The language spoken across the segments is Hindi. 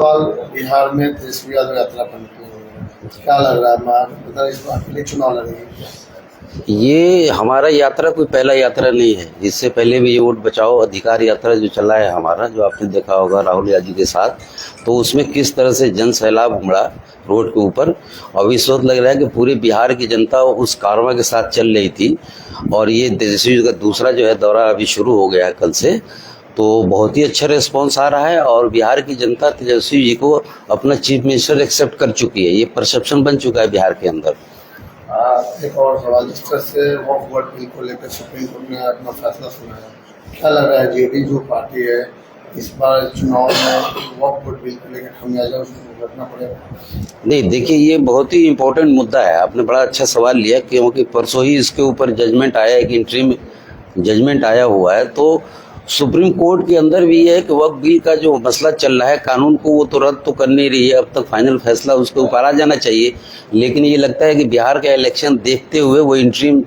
सवाल, बिहार में तेजस्वी यादव यात्रा पर निकले हुए हैं, क्या लग रहा है मतलब इस बार के लिए चुनाव लड़ेगी? ये हमारा यात्रा कोई पहला यात्रा नहीं है। इससे पहले भी ये वोट बचाओ अधिकार यात्रा जो चला है हमारा, जो आपने देखा होगा राहुल यादव के साथ, तो उसमें किस तरह से जन सैलाब उमड़ा रोड के ऊपर। और इस वक्त लग रहा है कि पूरे बिहार की जनता उस कारवां के साथ चल रही थी। और ये तेजस्वी का दूसरा जो है दौरा अभी शुरू हो गया है कल से, तो बहुत ही अच्छा रिस्पॉन्स आ रहा है। और बिहार की जनता तेजस्वी जी को अपना चीफ मिनिस्टर एक्सेप्ट कर चुकी है। ये परसेप्शन बन चुका है बिहार के अंदर। एक और सवाल, जिस तरह से वक्फ बोर्ड बिल को लेकर सुप्रीम कोर्ट ने अपना फैसला सुनाया, क्या लग रहा है जेडी जो पार्टी है इस बार चुनाव में वक्फ बोर्ड बिल को लेकर खमियाजा उसको भुगतना पड़ेगा? नहीं, देखिए ये बहुत ही इम्पोर्टेंट मुद्दा है। आपने बड़ा अच्छा सवाल लिया, क्योंकि परसों ही इसके ऊपर जजमेंट आया, एक इंटरिम जजमेंट आया हुआ है। तो सुप्रीम कोर्ट के अंदर भी है कि वक्फ बिल का जो मसला चल रहा है कानून को, वो तो रद्द तो कर नहीं रही है। अब तक फाइनल फैसला उसके ऊपर आ जाना चाहिए। लेकिन ये लगता है कि बिहार का इलेक्शन देखते हुए वो इंटरिम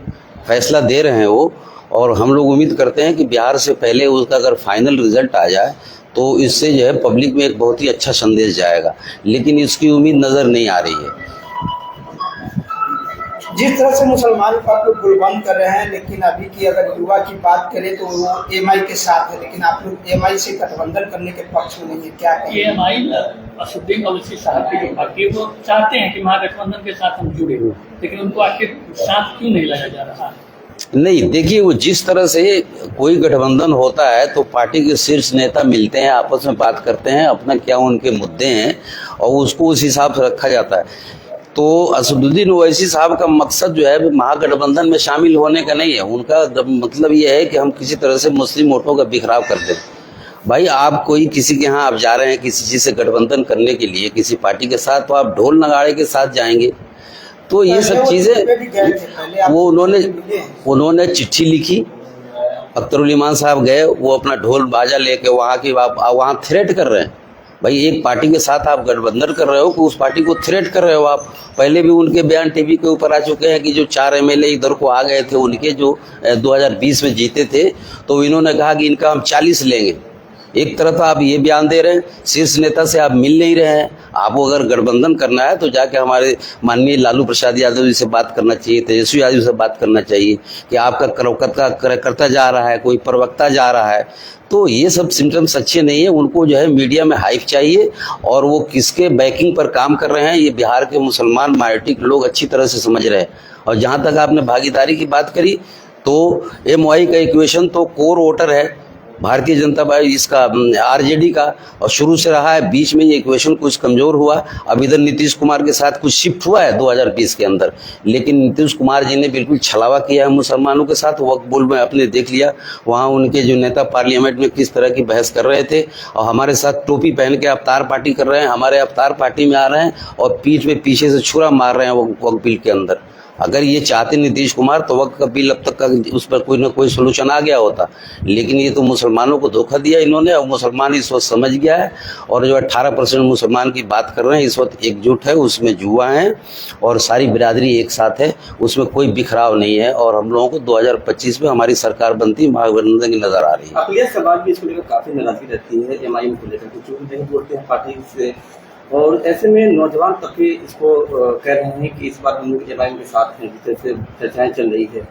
फैसला दे रहे हैं वो। और हम लोग उम्मीद करते हैं कि बिहार से पहले उसका अगर फाइनल रिजल्ट आ जाए तो इससे जो है पब्लिक में एक बहुत ही अच्छा संदेश जाएगा। लेकिन इसकी उम्मीद नज़र नहीं आ रही है। जिस तरह से मुसलमानों का लोग गुलबंद कर रहे हैं, लेकिन अभी की अगर युवा की बात करें तो वो एमआई के साथ है, लेकिन आप लोग एमआई से गठबंधन करने के पक्ष में नहीं है, क्या कहें? एमआई असदुद्दीन ओवैसी साहब की जो पार्टी है वो चाहते हैं कि महागठबंधन के साथ हम जुड़े, लेकिन उनको आखिर साथ क्यों नहीं लाया जा रहा? नहीं, देखिए वो जिस तरह से कोई गठबंधन होता है तो पार्टी के शीर्ष नेता मिलते हैं, आपस में बात करते हैं, अपना क्या उनके मुद्दे हैं और उसको उस हिसाब से रखा जाता है। तो असदुद्दीन ओवैसी साहब का मकसद जो है महागठबंधन में शामिल होने का नहीं है। उनका मतलब ये है कि हम किसी तरह से मुस्लिम वोटों का बिखराव कर दें। भाई आप कोई किसी के यहाँ आप जा रहे हैं किसी चीज़ से गठबंधन करने के लिए किसी पार्टी के साथ, तो आप ढोल नगाड़े के साथ जाएंगे। तो ये सब चीज़ें वो उन्होंने चिट्ठी लिखी, अख्तरुल ईमान साहब गए, वो अपना ढोल बाजा लेके वहाँ थ्रेट कर रहे हैं। भाई एक पार्टी के साथ आप गठबंधन कर रहे हो कि उस पार्टी को थ्रेट कर रहे हो आप। पहले भी उनके बयान टीवी के ऊपर आ चुके हैं कि जो 4 एमएलए इधर को आ गए थे उनके, जो 2020 में जीते थे, तो इन्होंने कहा कि इनका हम 40 लेंगे। एक तरफ आप ये बयान दे रहे हैं, शीर्ष नेता से आप मिल नहीं रहे हैं। आपको अगर गठबंधन करना है तो जाके हमारे माननीय लालू प्रसाद यादव जी से बात करना चाहिए, तेजस्वी यादव से बात करना चाहिए कि आपका कार्यकर्ता जा रहा है, कोई प्रवक्ता जा रहा है। तो ये सब सिम्टम्स अच्छे नहीं है। उनको जो है मीडिया में हाइप चाहिए और वो किसके बैकिंग पर काम कर रहे हैं ये बिहार के मुसलमान माइनॉरिटी के लोग अच्छी तरह से समझ रहे हैं। और जहाँ तक आपने भागीदारी की बात करी, तो एमवाई का इक्वेशन तो कोर वोटर है भारतीय जनता पार्टी, इसका आरजेडी का, और शुरू से रहा है। बीच में ये इक्वेशन कुछ कमज़ोर हुआ। अब इधर नीतीश कुमार के साथ कुछ शिफ्ट हुआ है 2020 के अंदर, लेकिन नीतीश कुमार जी ने बिल्कुल छलावा किया है मुसलमानों के साथ। वक्फ बोर्ड में आपने देख लिया, वहाँ उनके जो नेता पार्लियामेंट में किस तरह की बहस कर रहे थे, और हमारे साथ टोपी पहन के अवतार पार्टी कर रहे हैं, हमारे अवतार पार्टी में आ रहे हैं और पीठ में पीछे से छुरा मार रहे हैं वक्फ बिल के अंदर। अगर ये चाहते नीतीश कुमार तो वक्त का बिल अब तक का उस पर कोई ना कोई सोल्यूशन आ गया होता। लेकिन ये तो मुसलमानों को धोखा दिया इन्होंने, और मुसलमान इस वक्त समझ गया है। और जो 18% मुसलमान की बात कर रहे हैं इस वक्त एकजुट है, उसमें जुआ है और सारी बिरादरी एक साथ है, उसमें कोई बिखराव नहीं है। और हम लोगों को 2025 में हमारी सरकार बनती महागठबंधन की नजर आ रही है। अखिलेश सवाल भी इसको लेकर काफी नाराजगी रहती है एमआईएम को लेकर, क्योंकि नहीं बोलते हैं पार्टी से, और ऐसे में नौजवान तबके इसको कह रहे हैं कि इस बार हम लोग एमआईएम के साथ हैं, जिस तरह से चर्चाएं चल रही है।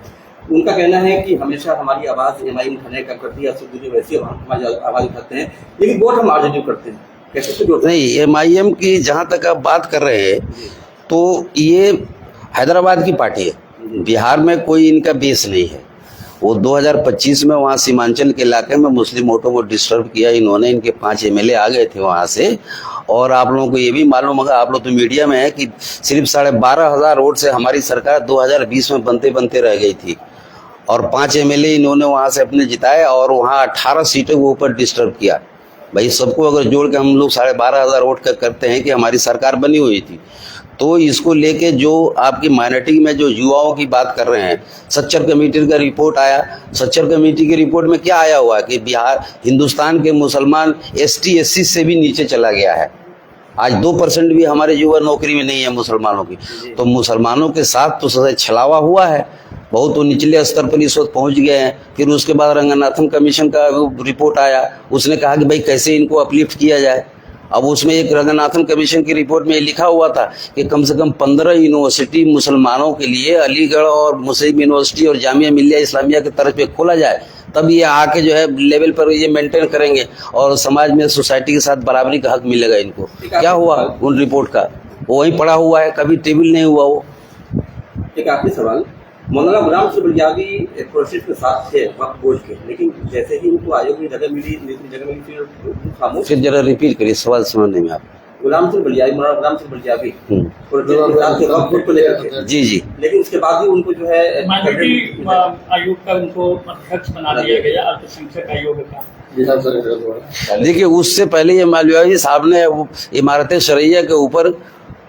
उनका कहना है कि हमेशा हमारी आवाज़ एमआईएम उठाने का करती है, असदुद्दीन वैसी हमारी आवाज़ उठाते हैं, लेकिन वोट हम आरजेडी करते हैं। कैसे नहीं, एमआईएम की जहाँ तक आप बात कर रहे हैं तो ये हैदराबाद की पार्टी है, बिहार में कोई इनका बेस नहीं है। वो 2025 में वहाँ सीमांचल के इलाके में मुस्लिम वोटों को डिस्टर्ब किया इन्होंने, इनके 5 एमएलए आ गए थे वहाँ से। और आप लोगों को ये भी मालूम होगा, आप लोग तो मीडिया में है, कि सिर्फ 12,500 वोट से हमारी सरकार 2020 में बनते बनते रह गई थी। और 5 एमएलए इन्होंने वहाँ से अपने जिताए और वहाँ 18 सीटों के ऊपर डिस्टर्ब किया। भाई सबको अगर जोड़ के हम लोग 12,500 वोट का करते हैं कि हमारी सरकार बनी हुई थी। तो इसको लेके जो आपकी माइनॉरिटी में जो युवाओं की बात कर रहे हैं, सच्चर कमेटी का रिपोर्ट आया। सच्चर कमेटी के रिपोर्ट में क्या आया हुआ कि बिहार हिंदुस्तान के मुसलमान एसटी एससी से भी नीचे चला गया है। आज 2% भी हमारे युवा नौकरी में नहीं है मुसलमानों की। तो मुसलमानों के साथ तो सदा छलावा हुआ है, बहुत तो निचले स्तर पर इस वक्त पहुँच गए हैं। फिर उसके बाद रंगनाथन कमीशन का रिपोर्ट आया, उसने कहा कि भाई कैसे इनको अपलिफ्ट किया जाए। अब उसमें एक रंगनाथन कमीशन की रिपोर्ट में लिखा हुआ था कि कम से कम 15 यूनिवर्सिटी मुसलमानों के लिए अलीगढ़ और मुस्लिम यूनिवर्सिटी और जामिया मिल्लिया इस्लामिया की तरफ पे खोला जाए, तब ये आके जो है लेवल पर ये मेंटेन करेंगे और समाज में सोसाइटी के साथ बराबरी का हक मिलेगा इनको। क्या हुआ उन रिपोर्ट का? वो वहीं पड़ा हुआ है, कभी टेबल नहीं हुआ वो। एक आखिरी सवाल, मौलाना गुलाम नबी बलियावी प्रोसेस के साथ थे वक्त बोर्ड के, लेकिन जैसे ही उनको आयोग में जगह मिली फिर खामोश। फिर जरा रिपीट करिए, सवाल समझने में आप। गुलाम नबी बलियावी, मौलाना गुलाम नबी बलियावी प्रोजेक्ट के साथ थे वक्त बोर्ड को लेकर के। जी जी। लेकिन उसके बाद भी उनको जो है माइनॉरिटी आयोग का उनको अध्यक्ष बना दिया गया, अल्पसंख्यक आयोग का। देखिए, उससे पहले ये मौलवी साहब ने वो इमारत शरैया के ऊपर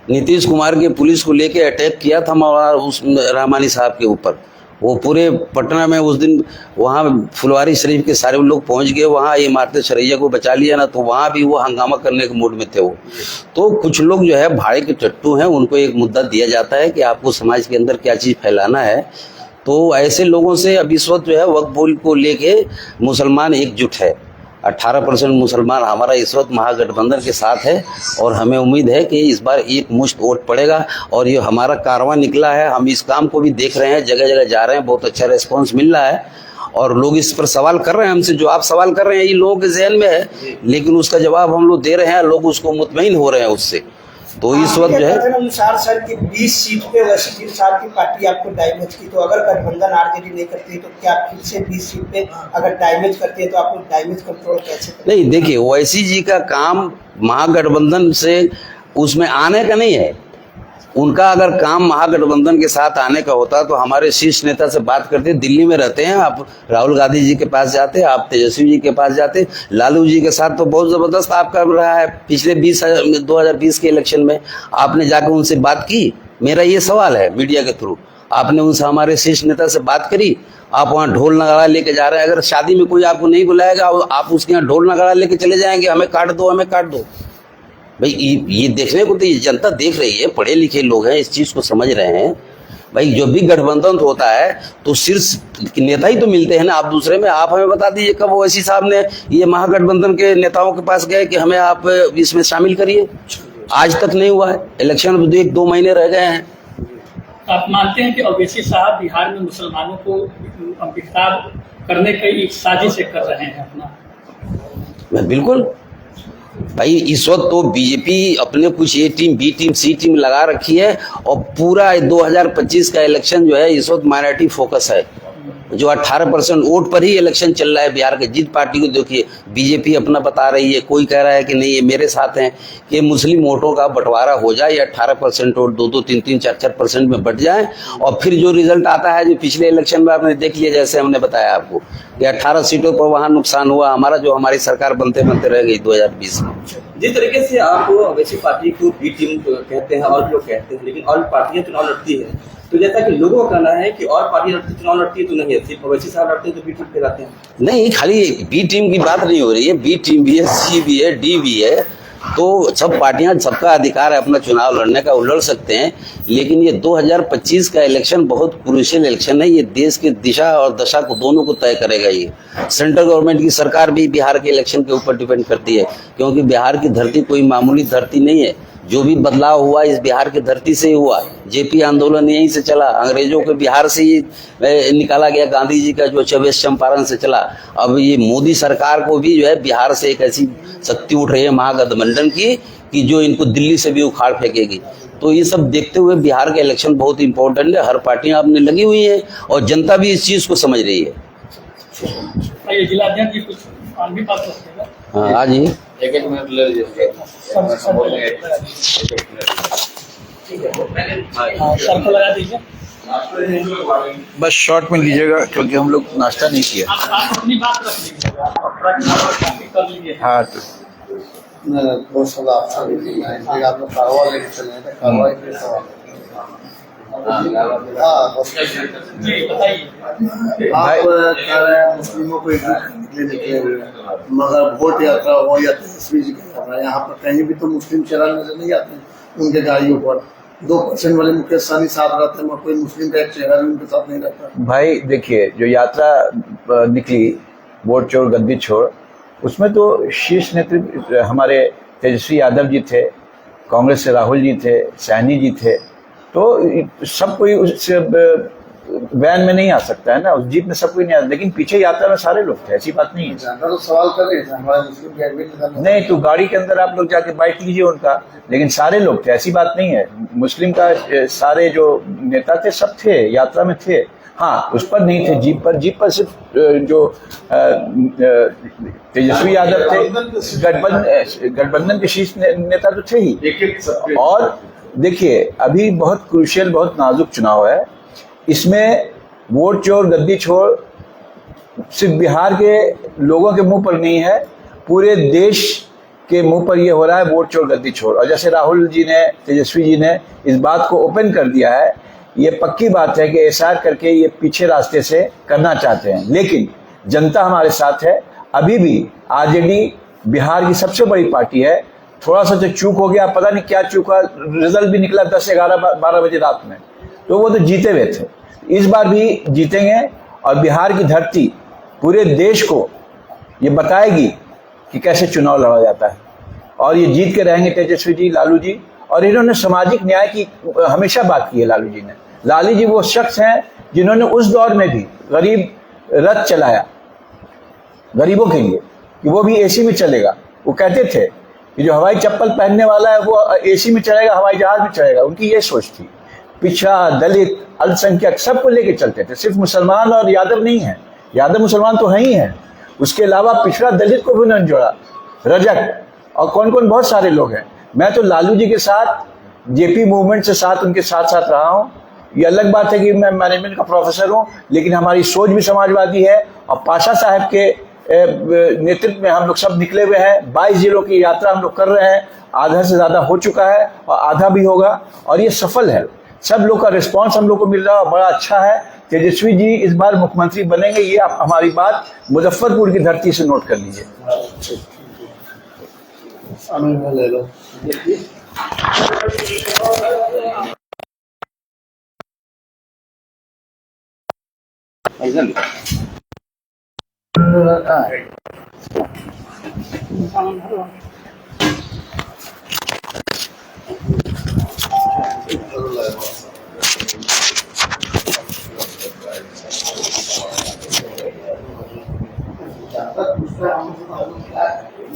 नीतीश कुमार के पुलिस को लेके अटैक किया था मौलाना उस रहमानी साहब के ऊपर। वो पूरे पटना में उस दिन वहाँ फुलवारी शरीफ के सारे लोग पहुँच गए, वहाँ इमारत शरैया को बचा लिया ना, तो वहाँ भी वो हंगामा करने के मूड में थे वो। तो कुछ लोग जो है भाड़े के टट्टू हैं, उनको एक मुद्दा दिया जाता है कि आपको समाज के अंदर क्या चीज़ फैलाना है। तो ऐसे लोगों से अब इस वक्त जो है वक्फ बोर्ड को लेके मुसलमान एकजुट है। 18% मुसलमान हमारा इस वक्त महागठबंधन के साथ है और हमें उम्मीद है कि इस बार एक मुश्त वोट पड़ेगा और ये हमारा कारवां निकला है। हम इस काम को भी देख रहे हैं, जगह जगह जा रहे हैं, बहुत अच्छा रिस्पांस मिल रहा है और लोग इस पर सवाल कर रहे हैं हमसे। जो आप सवाल कर रहे हैं ये लोगों के जहन में है, लेकिन उसका जवाब हम लोग दे रहे हैं, लोग उसको मुतमईन हो रहे हैं उससे। तो इस वक्त जो है अनुसार सर की 20 सीट पे वसीम साहब की पार्टी आपको डैमेज की, तो अगर गठबंधन आरजेडी नहीं करती है तो क्या फिर से 20 सीट पे अगर डैमेज करती है तो आप लोग डैमेज कंट्रोल कैसे करें? नहीं, देखिए ओवैसी जी का काम महागठबंधन से उसमें आने का नहीं है। उनका अगर काम महागठबंधन के साथ आने का होता तो हमारे शीर्ष नेता से बात करते। दिल्ली में रहते हैं आप, राहुल गांधी जी के पास जाते, आप तेजस्वी जी के पास जाते, लालू जी के साथ तो बहुत ज़बरदस्त आपका रहा है पिछले 2020 के इलेक्शन में। आपने जाकर उनसे बात की? मेरा ये सवाल है मीडिया के थ्रू, आपने उनसे हमारे शीर्ष नेता से बात करी? आप वहाँ ढोल नगाड़ा लेके जा रहे हैं। अगर शादी में कोई आपको नहीं बुलाएगा, आप उसके यहाँ ढोल नगाड़ा लेके चले जाएंगे, हमें काट दो, हमें काट दो। भाई ये देखने को तो ये जनता देख रही है, पढ़े लिखे लोग हैं, इस चीज़ को समझ रहे हैं। भाई जो भी गठबंधन होता है तो शीर्ष नेता ही तो मिलते हैं ना, आप दूसरे में। आप हमें बता दीजिए कब ओवैसी साहब ने ये महागठबंधन के नेताओं के पास गए कि हमें आप इसमें शामिल करिए? आज तक नहीं हुआ है। इलेक्शन 1-2 महीने रह गए हैं। आप मानते हैं कि ओवैसी साहब बिहार में मुसलमानों को बेखताब करने की एक साजिश कर रहे हैं अपना? बिल्कुल भाई, इस वक्त तो बीजेपी अपने कुछ ए टीम, बी टीम, सी टीम लगा रखी है और पूरा 2025 का इलेक्शन जो है इस वक्त माइनॉरिटी फोकस है। जो 18% वोट पर ही इलेक्शन चल रहा है बिहार के। जिस पार्टी को देखिए, बीजेपी अपना बता रही है, कोई कह रहा है कि नहीं ये मेरे साथ हैं, कि मुस्लिम वोटों का बंटवारा हो जाए, या 18% वोट 2-2, 3-3, 4-4% में बट जाए और फिर जो रिजल्ट आता है, जो पिछले इलेक्शन में आपने देख लिया, जैसे हमने बताया आपको कि 18 सीटों पर वहाँ नुकसान हुआ हमारा, जो हमारी सरकार बनते बनते रह गई 2020 में। जिस तरीके से आप ओवैसी पार्टी को बी टीम कहते हैं और लोग कहते हैं, लेकिन और पार्टियां चुनाव लड़ती है, तो जैसा कि लोगों का कहना है कि और पार्टियां चुनाव लड़ती है तो नहीं है, सिर्फ ओवैसी साहब लड़ते हैं तो बी टीम कहलाते हैं। नहीं, खाली बी टीम की बात नहीं हो रही है, बी टीम भी है, सी भी है, डी भी है। तो सब पार्टियां, सबका अधिकार है अपना चुनाव लड़ने का, वो लड़ सकते हैं। लेकिन ये 2025 का इलेक्शन बहुत क्रूशियल इलेक्शन है। ये देश की दिशा और दशा को दोनों को तय करेगा। ये सेंट्रल गवर्नमेंट की सरकार भी बिहार के इलेक्शन के ऊपर डिपेंड करती है, क्योंकि बिहार की धरती कोई मामूली धरती नहीं है। जो भी बदलाव हुआ इस बिहार की धरती से ही हुआ। जेपी आंदोलन यहीं से चला, अंग्रेजों के बिहार से ही निकाला गया, गांधी जी का जो 26 चंपारण से चला। अब ये मोदी सरकार को भी जो है बिहार से एक ऐसी शक्ति उठ रही है महागठबंधन की कि जो इनको दिल्ली से भी उखाड़ फेंकेगी। तो ये सब देखते हुए बिहार का इलेक्शन बहुत इंपॉर्टेंट है। हर पार्टियां अपने लगी हुई हैं और जनता भी इस चीज़ को समझ रही है। जिलाध्यक्ष जी कुछ और भी बात करते हैं? हाँ, आज ही एक मिनट ले लीजिए। सर को लगा दीजिए, बस शॉर्ट में लीजिएगा क्योंकि हम लोग नाश्ता नहीं किया। आप अपनी बात रख लीजिए, कर लीजिए। हाँ, तो बहुत सारा आप लोग कार्रवाई लेके चल रहे थे, कार्रवाई के सवाल। जी बताइए। आप कह रहे हैं मुस्लिमों को एकजुट निकले हुए, मगर वोट यात्रा हो या तेजस्वी जी की यात्रा, यहाँ पर कहीं भी तो मुस्लिम चेहरा नजर नहीं आते हैं उनके गाड़ियों पर। 2% वाले मुकेश सहनी साहब रहते हैं, कोई मुस्लिम का एक चेहरा भी उनके साथ नहीं रहता। भाई देखिए, जो यात्रा निकली वोट चोर गद्दी छोड़, उसमें तो शीर्ष नेतृत्व हमारे तेजस्वी यादव जी थे, कांग्रेस से राहुल जी थे, सैनी जी थे, तो सब कोई उस वैन में नहीं आ सकता है ना, उस जीप में सब कोई नहीं आ, लेकिन पीछे यात्रा में सारे लोग थे, ऐसी बात नहीं है। ज्यादा तो सवाल कर रहे थे हमारे मुस्लिम के एडमिट नहीं तो गाड़ी के अंदर आप लोग जाके बैठ लीजिए उनका, लेकिन सारे लोग थे, ऐसी बात नहीं है। मुस्लिम का सारे जो नेता थे सब थे, यात्रा में थे। हाँ, उस पर नहीं थे, जीप पर सिर्फ जो तेजस्वी यादव थे, गठबंधन के शीर्ष नेता तो थे ही। और देखिए, अभी बहुत क्रूशियल, बहुत नाजुक चुनाव है, इसमें वोट चोर गद्दी चोर सिर्फ बिहार के लोगों के मुंह पर नहीं है, पूरे देश के मुंह पर यह हो रहा है, वोट चोर गद्दी चोर। और जैसे राहुल जी ने, तेजस्वी जी ने इस बात को ओपन कर दिया है, ये पक्की बात है कि एसआर करके ये पीछे रास्ते से करना चाहते हैं, लेकिन जनता हमारे साथ है। अभी भी आरजेडी बिहार की सबसे बड़ी पार्टी है। थोड़ा सा जो चूक हो गया, पता नहीं क्या चूक हुआ, रिजल्ट भी निकला 10, 11, 12 बजे रात में, तो वो तो जीते हुए थे। इस बार भी जीतेंगे और बिहार की धरती पूरे देश को ये बताएगी कि कैसे चुनाव लड़ा जाता है, और ये जीत के रहेंगे तेजस्वी जी, लालू जी। और इन्होंने सामाजिक न्याय की हमेशा बात की है लालू जी ने। लालू जी वो शख्स हैं जिन्होंने उस दौर में भी गरीब रथ चलाया गरीबों के लिए, कि वो भी एसी में चलेगा। वो कहते थे कि जो हवाई चप्पल पहनने वाला है वो एसी में चलेगा, हवाई जहाज में चलेगा। उनकी ये सोच थी। पिछड़ा, दलित, अल्पसंख्यक सबको लेके चलते थे, सिर्फ मुसलमान और यादव नहीं है, यादव मुसलमान तो है ही है, उसके अलावा पिछड़ा दलित को भी उन्होंने जोड़ा, रजक और कौन कौन बहुत सारे लोग हैं। मैं तो लालू जी के साथ, जेपी मूवमेंट से साथ उनके साथ साथ रहा हूँ। ये अलग बात है कि मैं मैनेजमेंट का प्रोफेसर हूँ, लेकिन हमारी सोच भी समाजवादी है। और पाशा साहब के नेतृत्व में हम लोग सब निकले हुए हैं। 22 जिलों की यात्रा हम लोग कर रहे हैं, आधा से ज्यादा हो चुका है और आधा भी होगा, और ये सफल है। सब लोग का रिस्पांस हम लोग को मिल रहा है, बड़ा अच्छा है। तेजस्वी जी इस बार मुख्यमंत्री बनेंगे, ये आप हमारी बात मुजफ्फरपुर की धरती से नोट कर लीजिए। ले लो।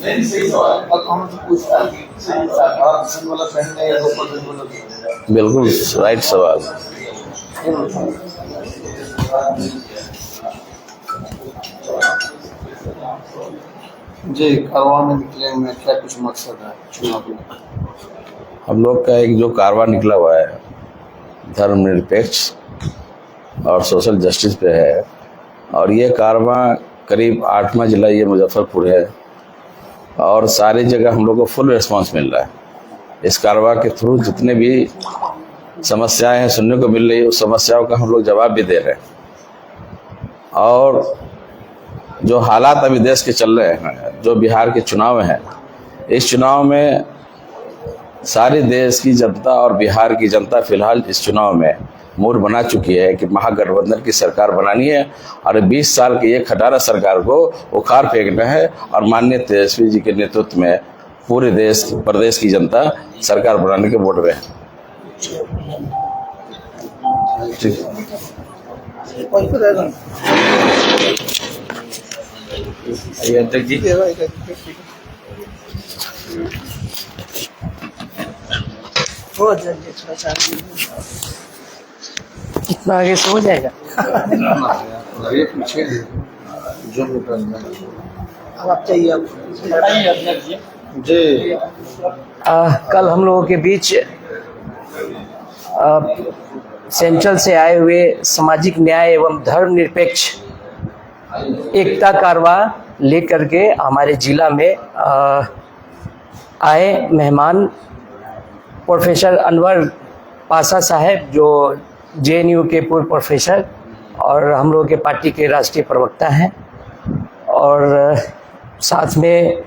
नहीं सही सवाल और कौन सा पूछता है सही सवाल वाला पहनने या ऊपर बिल्कुल राइट सवाल। जी, कारवां में निकले में क्या कुछ मकसद है चुनाव में? हम लोग का एक जो कारवां निकला हुआ है धर्मनिरपेक्ष और सोशल जस्टिस पे है, और ये कारवां करीब 8वां जिला ये मुजफ्फरपुर है, और सारी जगह हम लोग को फुल रिस्पांस मिल रहा है। इस कारवां के थ्रू जितने भी समस्याएं हैं सुनने को मिल रही है, उस समस्याओं का हम लोग जवाब भी दे रहे हैं। और जो हालात अभी देश के चल रहे हैं, जो बिहार के चुनाव हैं, इस चुनाव में सारे देश की जनता और बिहार की जनता फिलहाल इस चुनाव में मूड बना चुकी है कि महागठबंधन की सरकार बनानी है, और 20 साल की एक खटारा सरकार को उखाड़ फेंकना है, और माननीय तेजस्वी जी के नेतृत्व में पूरे देश प्रदेश की जनता सरकार बनाने के वोट में है। अध्यक्ष जी, कितना आगे से हो जाएगा? ये पीछे जो अब आप चाहिए अब जी। कल हम लोगों के बीच सेंट्रल से आए हुए सामाजिक न्याय एवं धर्मनिरपेक्ष एकता कारवां लेकर के हमारे जिला में आए मेहमान प्रोफेसर अनवर पाशा साहब, जो जेएनयू के पूर्व प्रोफेसर और हम लोगों के पार्टी के राष्ट्रीय प्रवक्ता हैं, और साथ में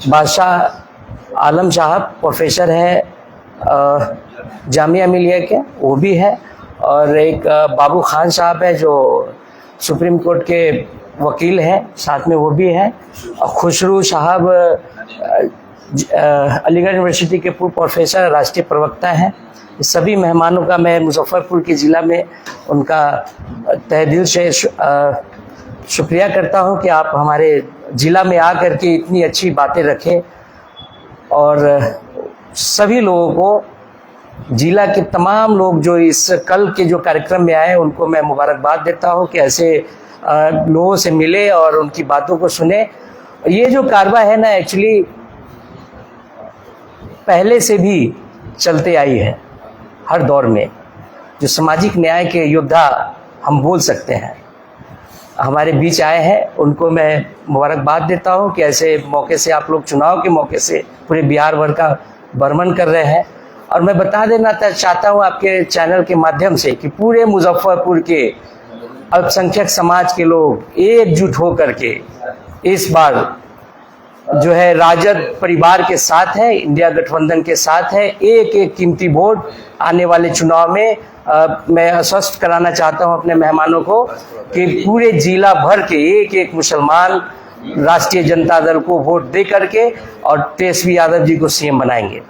बादशाह आलम साहब प्रोफेसर हैं जामिया मिलिया के, वो भी है, और एक बाबू खान साहब है जो सुप्रीम कोर्ट के वकील हैं, साथ में वो भी हैं, और खुशरू साहब अलीगढ़ यूनिवर्सिटी के पूर्व प्रोफेसर, राष्ट्रीय प्रवक्ता हैं। सभी मेहमानों का मैं मुजफ्फरपुर के ज़िला में उनका तहे दिल से शुक्रिया करता हूं कि आप हमारे ज़िला में आकर के इतनी अच्छी बातें रखें, और सभी लोगों को, ज़िला के तमाम लोग जो इस कल के जो कार्यक्रम में आए उनको मैं मुबारकबाद देता हूं कि ऐसे लोगों से मिले और उनकी बातों को सुने। ये जो कारवा है ना, एक्चुअली पहले से भी चलते आई है। हर दौर में जो सामाजिक न्याय के योद्धा हम बोल सकते हैं हमारे बीच आए हैं, उनको मैं मुबारकबाद देता हूं कि ऐसे मौके से आप लोग चुनाव के मौके से पूरे बिहार भर का भ्रमण कर रहे हैं। और मैं बता देना चाहता हूं आपके चैनल के माध्यम से कि पूरे मुजफ्फरपुर के अल्पसंख्यक समाज के लोग एकजुट होकर के इस बार जो है राजद परिवार के साथ है, इंडिया गठबंधन के साथ है। एक एक कीमती वोट आने वाले चुनाव में मैं आश्वस्त कराना चाहता हूं अपने मेहमानों को कि पूरे जिला भर के एक एक मुसलमान राष्ट्रीय जनता दल को वोट दे करके और तेजस्वी यादव जी को सीएम बनाएंगे।